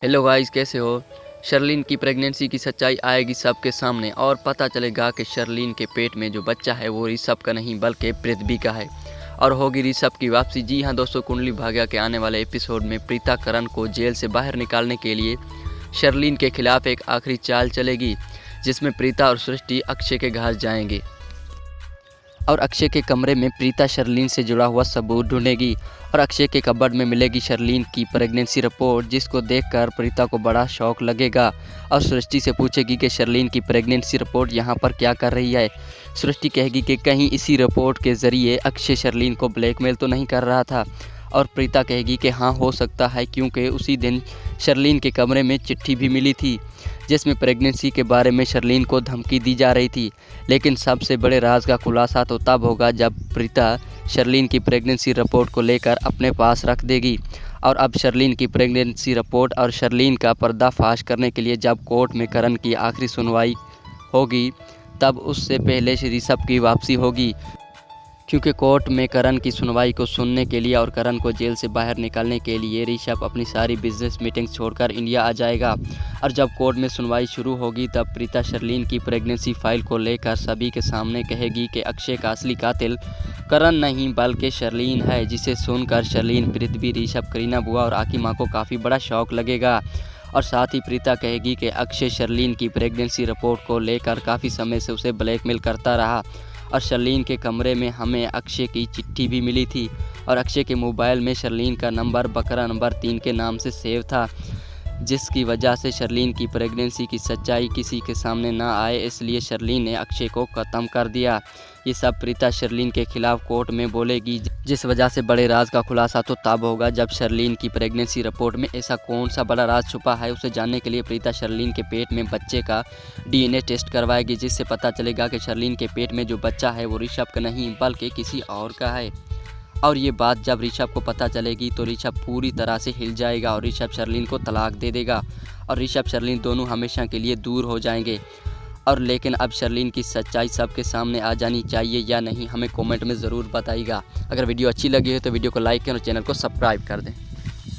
Hello guys, कैसे हो। शर्लिन की प्रेगनेंसी की सच्चाई आएगी सबके सामने और पता चलेगा कि शर्लिन के पेट में जो बच्चा है वो ऋषभ का नहीं बल्कि पृथ्वी का है और होगी ऋषभ की वापसी। जी हाँ दोस्तों, कुंडली भाग्य के आने वाले एपिसोड में प्रीता करण को जेल से बाहर निकालने के लिए शर्लिन के खिलाफ एक आखिरी चाल चलेगी, जिसमें प्रीता और सृष्टि अक्षय के घर जाएंगे और अक्षय के कमरे में प्रीता शर्लिन से जुड़ा हुआ सबूत ढूंढेगी और अक्षय के कबर्ड में मिलेगी शर्लिन की प्रेगनेंसी रिपोर्ट, जिसको देखकर प्रीता को बड़ा शौक लगेगा और सृष्टि से पूछेगी कि शर्लिन की प्रेगनेंसी रिपोर्ट यहाँ पर क्या कर रही है। सृष्टि कहेगी कि कहीं इसी रिपोर्ट के ज़रिए अक्षय शर्लिन को ब्लैकमेल तो नहीं कर रहा था और प्रीता कहेगी कि हाँ हो सकता है, क्योंकि उसी दिन शर्लिन के कमरे में चिट्ठी भी मिली थी जिसमें प्रेगनेंसी के बारे में शर्लिन को धमकी दी जा रही थी। लेकिन सबसे बड़े राज का खुलासा तो तब होगा जब प्रीता शर्लिन की प्रेगनेंसी रिपोर्ट को लेकर अपने पास रख देगी और अब शर्लिन की प्रेगनेंसी रिपोर्ट और शर्लिन का पर्दाफाश करने के लिए जब कोर्ट में करण की आखिरी सुनवाई होगी, तब उससे पहले ऋषभ की वापसी होगी, क्योंकि कोर्ट में करण की सुनवाई को सुनने के लिए और करण को जेल से बाहर निकालने के लिए ऋषभ अपनी सारी बिजनेस मीटिंग्स छोड़कर इंडिया आ जाएगा। और जब कोर्ट में सुनवाई शुरू होगी तब प्रीता शर्लिन की प्रेगनेंसी फाइल को लेकर सभी के सामने कहेगी कि अक्षय का असली कातिल करण नहीं बल्कि शर्लिन है, जिसे सुनकर शर्लिन, पृथ्वी, ऋषभ, करीना बुआ और आकी माँ को काफ़ी बड़ा शौक लगेगा। और साथ ही प्रीता कहेगी कि अक्षय शर्लिन की प्रेगनेंसी रिपोर्ट को लेकर काफ़ी समय से उसे ब्लैकमेल करता रहा और शर्लिन के कमरे में हमें अक्षय की चिट्ठी भी मिली थी और अक्षय के मोबाइल में शर्लिन का नंबर बकरा नंबर 3 के नाम से सेव था, जिसकी वजह से शर्लिन की प्रेगनेंसी की सच्चाई किसी के सामने ना आए, इसलिए शर्लिन ने अक्षय को ख़त्म कर दिया। ये सब प्रीता शर्लिन के खिलाफ कोर्ट में बोलेगी, जिस वजह से बड़े राज का खुलासा तो तब होगा जब शर्लिन की प्रेगनेंसी रिपोर्ट में ऐसा कौन सा बड़ा राज छुपा है। उसे जानने के लिए प्रीता शर्लिन के पेट में बच्चे का DNA टेस्ट करवाएगी, जिससे पता चलेगा कि शर्लिन के पेट में जो बच्चा है वो ऋषभ का नहीं बल्कि किसी और का है। और ये बात जब ऋषभ को पता चलेगी तो ऋषभ पूरी तरह से हिल जाएगा और ऋषभ शर्लिन को तलाक दे देगा और ऋषभ शर्लिन दोनों हमेशा के लिए दूर हो जाएंगे। और लेकिन अब शर्लिन की सच्चाई सबके सामने आ जानी चाहिए या नहीं, हमें कमेंट में ज़रूर बताइएगा। अगर वीडियो अच्छी लगी हो तो वीडियो को लाइक करें और चैनल को सब्सक्राइब कर दें।